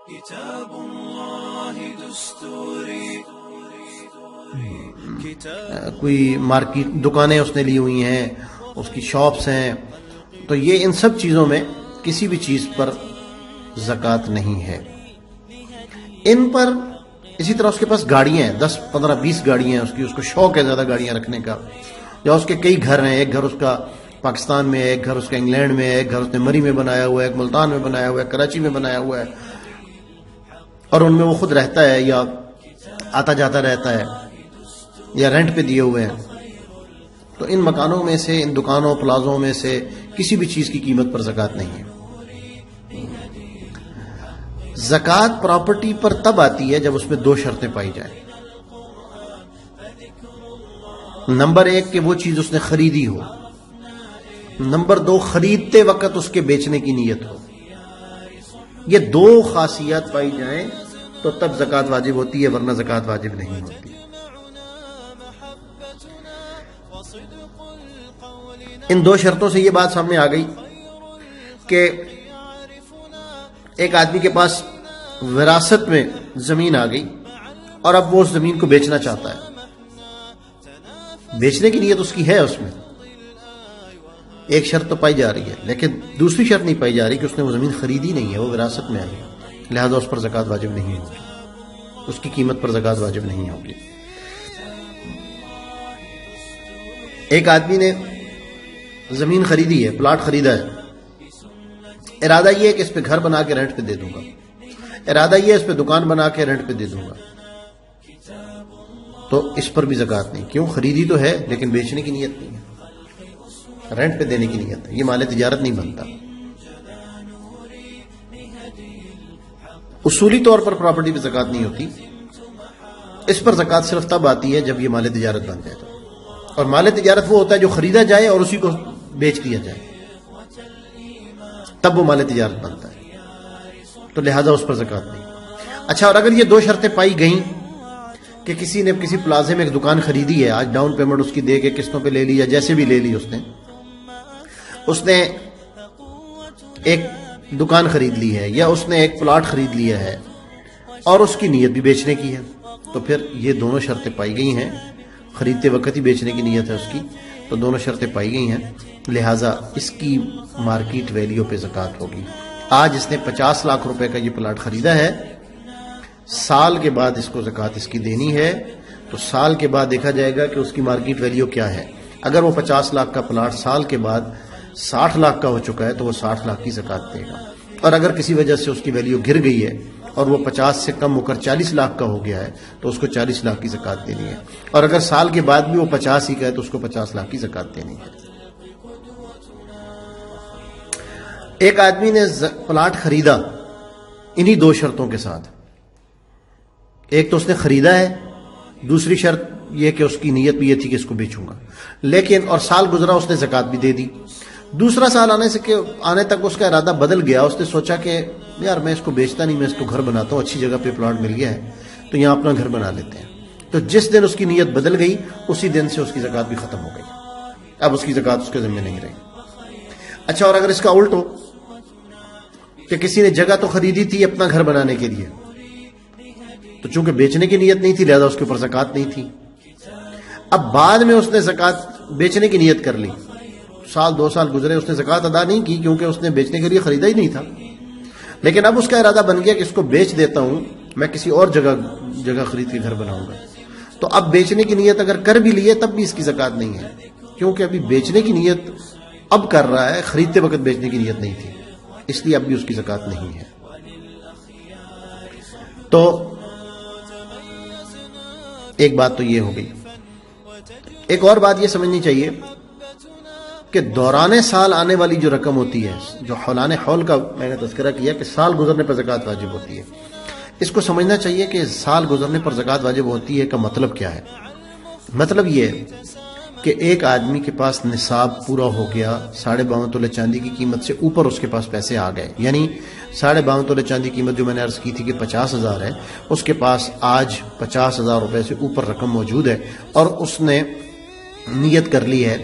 كتاب الله دستوري کوئی مارکیٹ دکانیں اس نے لی ہوئی ہیں، اس کی شاپس ہیں، تو یہ ان سب چیزوں میں کسی بھی چیز پر زکوٰۃ نہیں ہے۔ ان پر اسی طرح اس کے پاس گاڑیاں ہیں، 10 15 20 گاڑیاں ہیں، اس کو شوق ہے زیادہ گاڑیاں رکھنے کا، یا اس کے کئی گھر ہیں، ایک گھر اس کا پاکستان میں ہے، ایک گھر اس کا انگلینڈ میں ہے، ایک گھر اس نے مری میں بنایا ہوا ہے، ایک ملتان میں بنایا ہوا ہے، کراچی میں بنایا ہوا ہے، اور ان میں وہ خود رہتا ہے یا آتا جاتا رہتا ہے یا رینٹ پہ دیے ہوئے ہیں۔ تو ان مکانوں میں سے، ان دکانوں پلازوں میں سے کسی بھی چیز کی قیمت پر زکوٰۃ نہیں ہے۔ زکوٰۃ پراپرٹی پر تب آتی ہے جب اس میں 2 شرطیں پائی جائیں۔ نمبر 1 کہ وہ چیز اس نے خریدی ہو، نمبر 2 خریدتے وقت اس کے بیچنے کی نیت ہو۔ یہ 2 خاصیات پائی جائیں تو تب زکوٰۃ واجب ہوتی ہے، ورنہ زکوٰۃ واجب نہیں ہوتی۔ ان 2 شرطوں سے یہ بات سامنے آ گئی کہ ایک آدمی کے پاس وراثت میں زمین آ گئی اور اب وہ اس زمین کو بیچنا چاہتا ہے، بیچنے کی نیت اس کی ہے، اس میں ایک شرط تو پائی جا رہی ہے، لیکن دوسری شرط نہیں پائی جا رہی کہ اس نے وہ زمین خریدی نہیں ہے، وہ وراثت میں آئی، لہذا اس پر زکوٰۃ واجب نہیں ہوگی، اس کی قیمت پر زکوٰۃ واجب نہیں ہوگی۔ ایک آدمی نے زمین خریدی ہے، پلاٹ خریدا ہے، ارادہ یہ ہے کہ اس پہ گھر بنا کے رینٹ پہ دے دوں گا، ارادہ یہ ہے اس پہ دکان بنا کے رینٹ پہ دے دوں گا، تو اس پر بھی زکوٰۃ نہیں۔ کیوں؟ خریدی تو ہے لیکن بیچنے کی نیت نہیں ہے، رینٹ پہ دینے کی نیت ہے، یہ مال تجارت نہیں بنتا۔ اصولی طور پر پراپرٹی پہ زکوٰۃ نہیں ہوتی، اس پر زکوٰۃ صرف تب آتی ہے جب یہ مال تجارت بن جائے، اور مال تجارت وہ ہوتا ہے جو خریدا جائے اور اسی کو بیچ دیا جائے، تب وہ مال تجارت بنتا ہے، تو لہذا اس پر زکوٰۃ نہیں۔ اچھا، اور اگر یہ 2 شرطیں پائی گئیں کہ کسی نے کسی پلازے میں ایک دکان خریدی ہے، آج ڈاؤن پیمنٹ اس کی دے کے قسطوں پہ لے لی یا جیسے بھی لے لی، اس نے ایک دکان خرید لی ہے یا اس نے ایک پلاٹ خرید لیا ہے اور اس کی نیت بھی بیچنے کی ہے، تو پھر یہ دونوں شرطیں پائی گئی ہیں، خریدتے وقت ہی بیچنے کی نیت ہے اس کی، تو دونوں شرطیں پائی گئی ہیں، لہٰذا اس کی مارکیٹ ویلیو پہ زکوٰۃ ہوگی۔ آج اس نے 50 لاکھ روپے کا یہ پلاٹ خریدا ہے، سال کے بعد اس کو زکوٰۃ اس کی دینی ہے، تو سال کے بعد دیکھا جائے گا کہ اس کی مارکیٹ ویلیو کیا ہے۔ اگر وہ 50 لاکھ کا پلاٹ سال کے بعد 60 لاکھ کا ہو چکا ہے تو وہ 60 لاکھ کی زکوٰۃ دے گا، اور اگر کسی وجہ سے اس کی ویلیو گر گئی ہے اور وہ 50 سے کم ہو کر 40 لاکھ کا ہو گیا ہے تو اس کو 40 لاکھ کی زکوٰۃ دینی ہے، اور اگر سال کے بعد بھی وہ 50 ہی کا ہے تو اس کو 50 لاکھ کی زکوٰۃ دینی ہے۔ ایک آدمی نے پلاٹ خریدا انہی 2 شرطوں کے ساتھ، ایک تو اس نے خریدا ہے، دوسری شرط یہ کہ اس کی نیت بھی یہ تھی کہ اس کو بیچوں گا، لیکن اور سال گزرا اس نے زکوٰۃ بھی دے دی، دوسرا سال آنے تک اس کا ارادہ بدل گیا، اس نے سوچا کہ یار میں اس کو بیچتا نہیں، میں اس کو گھر بناتا ہوں، اچھی جگہ پہ پلاٹ مل گیا ہے تو یہاں اپنا گھر بنا لیتے ہیں، تو جس دن اس کی نیت بدل گئی اسی دن سے اس کی زکوٰۃ بھی ختم ہو گئی، اب اس کی زکوٰۃ اس کے ذمہ نہیں رہی۔ اچھا، اور اگر اس کا الٹ ہو کہ کسی نے جگہ تو خریدی تھی اپنا گھر بنانے کے لیے، تو چونکہ بیچنے کی نیت نہیں تھی لہذا اس کے اوپر زکوٰۃ نہیں تھی، اب بعد میں اس نے زکوٰۃ بیچنے کی نیت کر لی، سال 2 سال گزرے اس نے زکوٰۃ ادا نہیں کی کیونکہ اس نے بیچنے کے لیے خریدا ہی نہیں تھا، لیکن اب اس کا ارادہ بن گیا کہ اس کو بیچ دیتا ہوں، میں کسی اور جگہ خرید کے گھر بناؤں گا، تو اب بیچنے کی نیت اگر کر بھی لیے تب بھی اس کی زکوٰۃ نہیں ہے، کیونکہ ابھی بیچنے کی نیت اب کر رہا ہے، خریدتے وقت بیچنے کی نیت نہیں تھی، اس لیے اب بھی اس کی زکوٰۃ نہیں ہے۔ تو ایک بات تو یہ ہو گئی۔ ایک اور بات یہ سمجھنی چاہیے کہ دوران سال آنے والی جو رقم ہوتی ہے، جو حولان حول کا میں نے تذکرہ کیا کہ سال گزرنے پر زکوٰۃ واجب ہوتی ہے، اس کو سمجھنا چاہیے کہ سال گزرنے پر زکوٰۃ واجب ہوتی ہے کا مطلب کیا ہے۔ مطلب یہ ہے کہ ایک آدمی کے پاس نصاب پورا ہو گیا، 52.5 تولے چاندی کی قیمت سے اوپر اس کے پاس پیسے آ گئے، یعنی 52.5 تولے چاندی قیمت جو میں نے عرض کی تھی کہ 50,000 ہے، اس کے پاس آج 50,000 روپے سے اوپر رقم موجود ہے، اور اس نے نیت کر لی ہے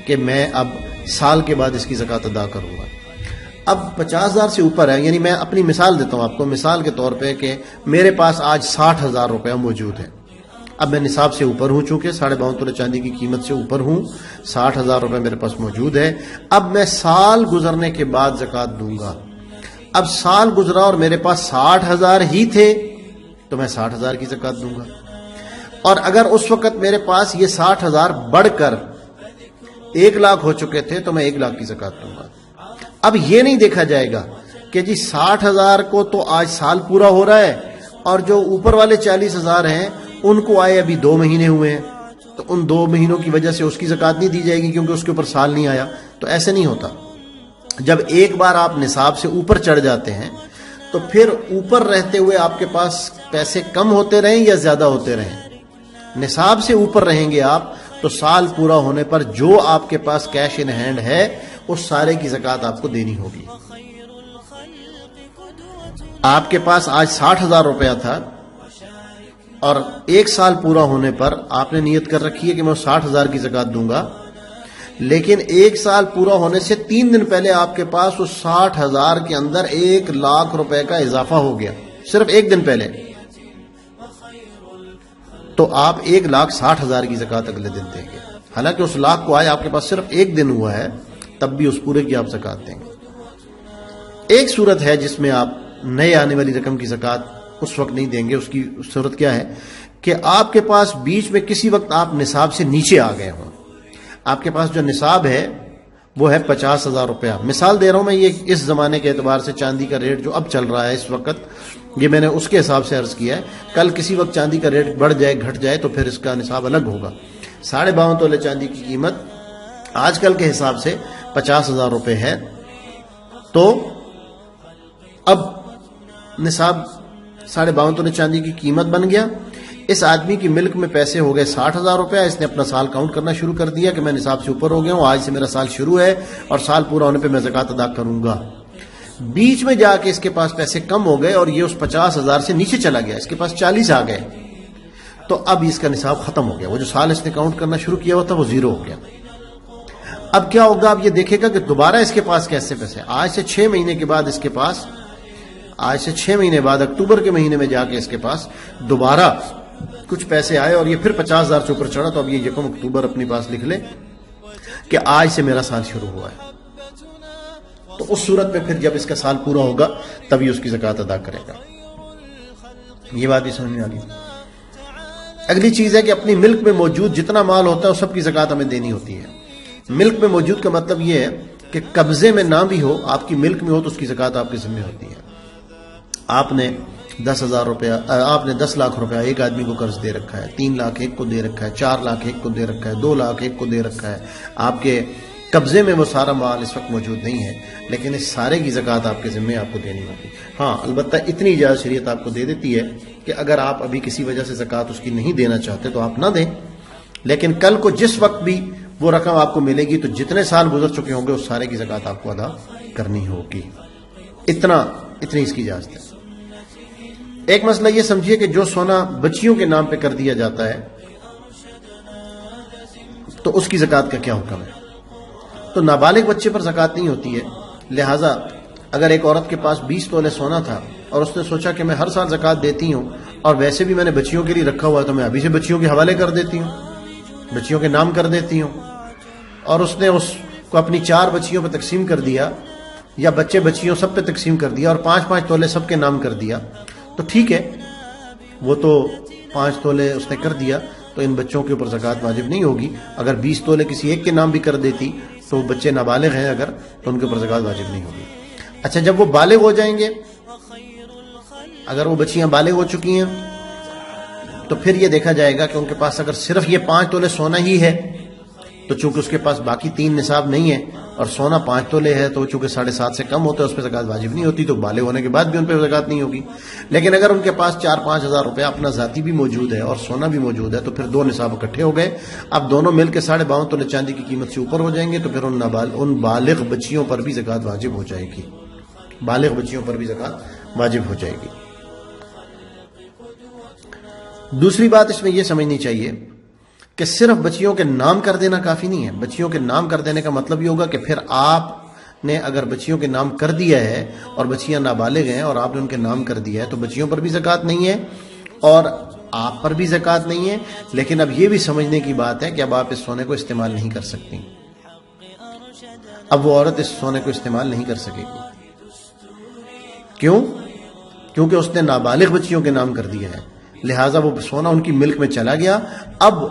کہ میں اب سال کے بعد اس کی زکوٰۃ ادا کروں گا۔ اب 50,000 سے اوپر ہے، یعنی میں اپنی مثال دیتا ہوں آپ کو، مثال کے طور پہ کہ میرے پاس آج 60,000 روپیہ موجود ہے. اب میں نصاب سے اوپر ہوں، چونکہ 52.5 تولے چاندی کی قیمت سے اوپر ہوں، 60,000 روپے میرے پاس موجود ہے. اب میں سال گزرنے کے بعد زکوٰۃ دوں گا. اب سال گزرا اور میرے پاس 60,000 ہی تھے تو میں 60,000 کی زکوٰۃ دوں گا. اور اگر اس وقت میرے پاس یہ 60,000 بڑھ کر 1,00,000 ہو چکے تھے تو میں 1,00,000 کی زکوٰۃ دوں گا. اب یہ نہیں دیکھا جائے گا کہ جی 60,000 کو تو آج سال پورا ہو رہا ہے اور جو اوپر والے 40,000 ہیں ان کو آئے ابھی 2 مہینے ہوئے ہیں، تو ان 2 مہینوں کی وجہ سے اس کی زکوٰۃ نہیں دی جائے گی کیونکہ اس کے اوپر سال نہیں آیا. تو ایسے نہیں ہوتا. جب ایک بار آپ نصاب سے اوپر چڑھ جاتے ہیں تو پھر اوپر رہتے ہوئے آپ کے پاس پیسے کم ہوتے رہیں یا زیادہ ہوتے رہیں، نصاب سے اوپر رہیں گے آپ تو سال پورا ہونے پر جو آپ کے پاس کیش ان ہینڈ ہے اس سارے کی زکوٰۃ آپ کو دینی ہوگی. آپ کے پاس آج 60,000 روپیہ تھا اور 1 سال پورا ہونے پر آپ نے نیت کر رکھی ہے کہ میں 60,000 کی زکوٰۃ دوں گا، لیکن 1 سال پورا ہونے سے 3 دن پہلے آپ کے پاس اس 60,000 کے اندر 1,00,000 روپے کا اضافہ ہو گیا، صرف 1 دن پہلے، تو آپ 1,60,000 کی زکوٰۃ اگلے دن دیں گے. حالانکہ اس لاکھ کو آئے آپ کے پاس صرف 1 دن ہوا ہے، تب بھی اس پورے کی آپ زکوٰۃ دیں گے. ایک صورت ہے جس میں آپ نئے آنے والی رقم کی زکوٰۃ اس وقت نہیں دیں گے. اس کی صورت کیا ہے کہ آپ کے پاس بیچ میں کسی وقت آپ نصاب سے نیچے آ گئے ہوں. آپ کے پاس جو نصاب ہے وہ ہے 50,000 روپیہ. مثال دے رہا ہوں میں، یہ اس زمانے کے اعتبار سے چاندی کا ریٹ جو اب چل رہا ہے اس وقت، یہ میں نے اس کے حساب سے عرض کیا ہے. کل کسی وقت چاندی کا ریٹ بڑھ جائے گھٹ جائے تو پھر اس کا نصاب الگ ہوگا. 52.5 تولے چاندی کی قیمت آج کل کے حساب سے 50,000 روپے ہے. تو اب نصاب 52.5 تولے چاندی کی قیمت بن گیا. اس آدمی کی ملک میں پیسے ہو گئے 60,000 روپے. اس نے اپنا سال کاؤنٹ کرنا شروع کر دیا کہ میں نصاب سے اوپر ہو گیا ہوں، آج سے میرا سال شروع ہے اور سال پورا ہونے پہ میں زکوٰۃ ادا کروں گا. بیچ میں جا کے اس کے پاس پیسے کم ہو گئے اور یہ اس 50,000 سے نیچے چلا گیا، اس کے پاس 40 آ گئے، تو اب اس کا نصاب ختم ہو گیا. وہ جو سال اس نے کاؤنٹ کرنا شروع کیا ہوا تھا وہ 0 ہو گیا. اب کیا ہوگا؟ اب یہ دیکھے گا کہ دوبارہ اس کے پاس کیسے پیسے. آج سے 6 مہینے کے بعد اس کے پاس، آج سے 6 مہینے بعد اکتوبر کے مہینے میں جا کے اس کے پاس دوبارہ کچھ پیسے آئے اور یہ پھر 50,000 سے اوپر چڑھا. تو اب یہ 1 اکتوبر اپنے پاس لکھ لے کہ آج سے میرا سال شروع ہوا ہے. تو اس صورت میں پھر جب اس کا سال پورا ہوگا تبھی اس کی زکوٰۃ ادا کرے گا. یہ بات بھی سمجھ میں آ گئی. اگلی چیز ہے کہ اپنی ملک میں موجود جتنا مال ہوتا ہے اس سب کی زکوٰۃ ہمیں دینی ہوتی ہے. ملک میں موجود کا مطلب یہ ہے کہ قبضے میں نہ بھی ہو، آپ کی ملک میں ہو تو اس کی زکوٰۃ آپ کے ذمہ ہوتی ہے. آپ نے 10,000 روپیہ، آپ نے 10 لاکھ روپیہ ایک آدمی کو قرض دے رکھا ہے، 3 لاکھ ایک کو دے رکھا ہے، 4 لاکھ ایک کو دے رکھا ہے، 2 لاکھ ایک کو دے رکھا ہے. آپ کے قبضے میں وہ سارا مال اس وقت موجود نہیں ہے، لیکن اس سارے کی زکوٰۃ آپ کے ذمہ آپ کو دینی ہوگی. ہاں البتہ اتنی اجازت شریعت آپ کو دے دیتی ہے کہ اگر آپ ابھی کسی وجہ سے زکوٰۃ اس کی نہیں دینا چاہتے تو آپ نہ دیں، لیکن کل کو جس وقت بھی وہ رقم آپ کو ملے گی تو جتنے سال گزر چکے ہوں گے اس سارے کی زکوٰۃ آپ کو ادا کرنی ہوگی. اتنی اس کی اجازت ہے. ایک مسئلہ یہ سمجھیے کہ جو سونا بچیوں کے نام پہ کر دیا جاتا ہے تو اس کی زکوٰۃ کا کیا حکم ہے؟ تو نابالغ بچے پر زکوٰۃ نہیں ہوتی ہے. لہٰذا اگر ایک عورت کے پاس 20 تولے سونا تھا اور اس نے سوچا کہ میں ہر سال زکوٰۃ دیتی ہوں اور ویسے بھی میں نے بچیوں کے لیے رکھا ہوا ہے تو میں ابھی سے بچیوں کے حوالے کر دیتی ہوں، بچیوں کے نام کر دیتی ہوں، اور اس نے اس کو اپنی 4 بچیوں پہ تقسیم کر دیا یا بچے بچیوں سب پہ تقسیم کر دیا اور 5-5 تولے سب کے نام کر دیا، تو ٹھیک ہے، وہ تو 5 تولے اس نے کر دیا تو ان بچوں کے اوپر زکوٰۃ واجب نہیں ہوگی. اگر 20 تولے کسی ایک کے نام بھی کر دیتی تو بچے نابالغ ہیں اگر، تو ان کے اوپر زکوٰۃ واجب نہیں ہوگی. اچھا جب وہ بالغ ہو جائیں گے، اگر وہ بچیاں بالغ ہو چکی ہیں تو پھر یہ دیکھا جائے گا کہ ان کے پاس اگر صرف یہ 5 تولے سونا ہی ہے تو چونکہ اس کے پاس باقی 3 نصاب نہیں ہے اور سونا 5 تولے ہے تو چونکہ 7.5 سے کم ہوتا ہے اس پہ زکوٰۃ واجب نہیں ہوتی، تو بالغ ہونے کے بعد بھی ان پہ زکوٰۃ نہیں ہوگی. لیکن اگر ان کے پاس 4-5 ہزار روپیہ اپنا ذاتی بھی موجود ہے اور سونا بھی موجود ہے تو پھر 2 نصاب اکٹھے ہو گئے. اب دونوں مل کے 52.5 تولے چاندی کی قیمت سے اوپر ہو جائیں گے تو پھر ان بالغ بچیوں پر بھی زکوٰۃ واجب ہو جائے گی. بالغ بچیوں پر بھی زکوٰۃ واجب ہو جائے گی. دوسری بات اس میں یہ سمجھنی چاہیے کہ صرف بچیوں کے نام کر دینا کافی نہیں ہے. بچیوں کے نام کر دینے کا مطلب یہ ہوگا کہ پھر آپ نے اگر بچیوں کے نام کر دیا ہے اور بچیاں نابالغ ہیں اور آپ نے ان کے نام کر دیا ہے تو بچیوں پر بھی زکوٰۃ نہیں ہے اور آپ پر بھی زکوٰۃ نہیں ہے. لیکن اب یہ بھی سمجھنے کی بات ہے کہ اب آپ اس سونے کو استعمال نہیں کر سکتی. اب وہ عورت اس سونے کو استعمال نہیں کر سکے گی. کیوں؟ کیونکہ اس نے نابالغ بچیوں کے نام کر دیا ہے، لہٰذا وہ سونا ان کی ملک میں چلا گیا، اب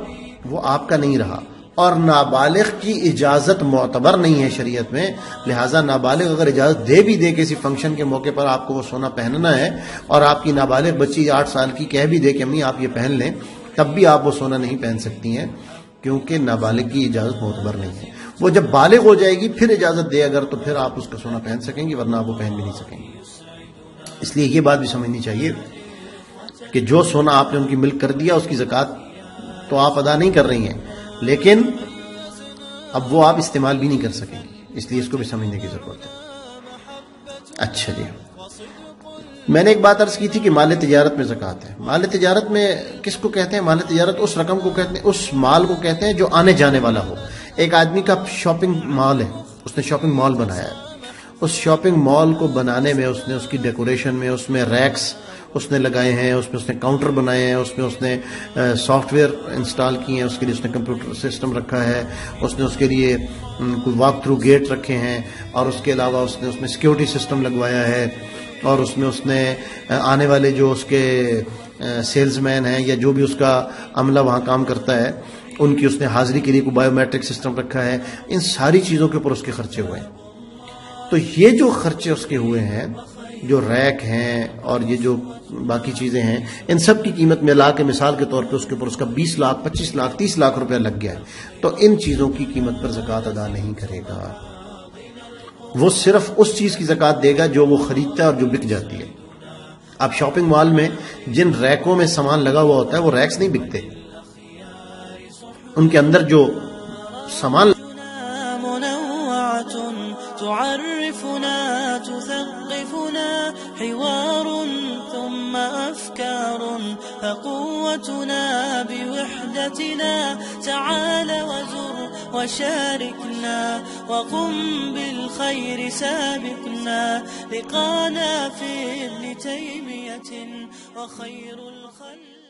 وہ آپ کا نہیں رہا. اور نابالغ کی اجازت معتبر نہیں ہے شریعت میں، لہٰذا نابالغ اگر اجازت دے بھی دے کسی فنکشن کے موقع پر آپ کو وہ سونا پہننا ہے اور آپ کی نابالغ بچی 8 سال کی کہہ بھی دے کہ امی آپ یہ پہن لیں، تب بھی آپ وہ سونا نہیں پہن سکتی ہیں، کیونکہ نابالغ کی اجازت معتبر نہیں ہے. وہ جب بالغ ہو جائے گی پھر اجازت دے اگر، تو پھر آپ اس کا سونا پہن سکیں گی، ورنہ آپ وہ پہن بھی نہیں سکیں گی. اس لیے یہ بات بھی سمجھنی چاہیے کہ جو سونا آپ نے ان کی ملک کر دیا اس کی زکوٰۃ تو آپ ادا نہیں کر رہی ہیں، لیکن اب وہ آپ استعمال بھی نہیں کر سکیں گی، اس لیے اس کو بھی سمجھنے کی ضرورت ہے. اچھا جی، میں نے ایک بات عرض کی تھی کہ مال تجارت میں زکوٰۃ ہے. مال تجارت میں کس کو کہتے ہیں؟ مال تجارت اس رقم کو کہتے ہیں، اس مال کو کہتے ہیں جو آنے جانے والا ہو. ایک آدمی کا شاپنگ مال ہے، اس نے شاپنگ مال بنایا ہے، اس شاپنگ مال کو بنانے میں اس نے اس کی ڈیکوریشن میں اس میں ریکس اس نے لگائے ہیں، اس میں اس نے کاؤنٹر بنائے ہیں، اس میں اس نے سافٹ ویئر انسٹال کیے ہیں، اس کے لیے اس نے کمپیوٹر سسٹم رکھا ہے، اس نے اس کے لیے کوئی واک تھرو گیٹ رکھے ہیں، اور اس کے علاوہ اس نے اس میں سیکیورٹی سسٹم لگوایا ہے، اور اس میں اس نے آنے والے جو اس کے سیلز مین ہیں یا جو بھی اس کا عملہ وہاں کام کرتا ہے ان کی اس نے حاضری کے لیے کوئی بایو میٹرک سسٹم رکھا ہے. ان ساری چیزوں کے اوپر اس کے خرچے ہوئے ہیں. تو یہ جو خرچے اس کے ہوئے ہیں، جو ریک ہیں اور یہ جو باقی چیزیں ہیں، ان سب کی قیمت ملا کے مثال کے طور پہ اس کے اوپر اس کا 20 لاکھ 25 لاکھ 30 لاکھ روپیہ لگ گیا ہے، تو ان چیزوں کی قیمت پر زکوٰۃ ادا نہیں کرے گا. وہ صرف اس چیز کی زکوٰۃ دے گا جو وہ خریدتا ہے اور جو بک جاتی ہے. اب شاپنگ مال میں جن ریکوں میں سامان لگا ہوا ہوتا ہے وہ ریکس نہیں بکتے، ان کے اندر جو سامان تعرفنا تثقفنا حوار ثم أفكار فقوتنا بوحدتنا تعال وزر وشاركنا وقم بالخير سابقنا لقانا في ابن تيمية وخير الخلق